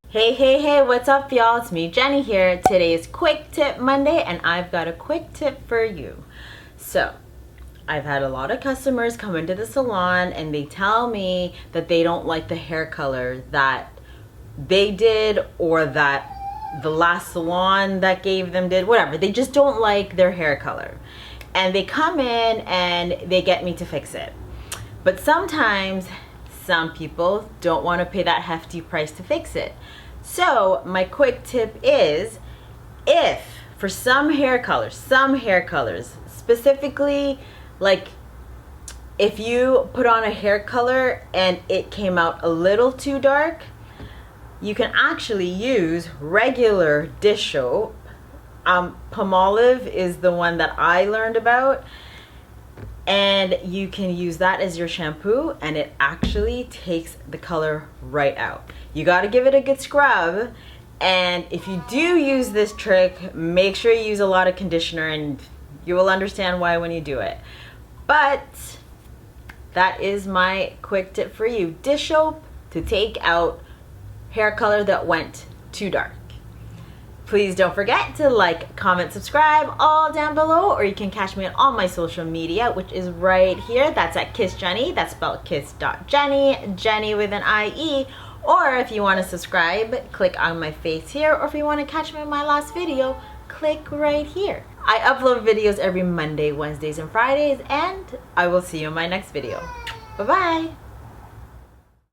Hey, what's up y'all? It's me, Jenny here. Today is Quick Tip Monday and I've got a quick tip for you. So, I've had a lot of customers come into the salon and they tell me that they don't like the hair color that they did or that the last salon that gave them did, whatever. They just don't like their hair color. And they come in and they get me to fix it. But sometimes some people don't want to pay that hefty price to fix it. So my quick tip is, if for some hair colors, specifically, like if you put on a hair color and it came out a little too dark, you can actually use regular dish soap. Palmolive is the one that I learned about, and you can use that as your shampoo and it actually takes the color right out. You got to give it a good scrub, and if you do use this trick, make sure you use a lot of conditioner and you will understand why when you do it. But that is my quick tip for you. Dish soap to take out hair color that went too dark. Please don't forget to like, comment, subscribe all down below, or you can catch me on all my social media, which is right here. That's at kiss.jennie. That's spelled kiss.jennie, Jenny with an IE. Or if you want to subscribe, click on my face here. Or if you want to catch me in my last video, click right here. I upload videos every Monday, Wednesdays, and Fridays, and I will see you in my next video. Bye-bye.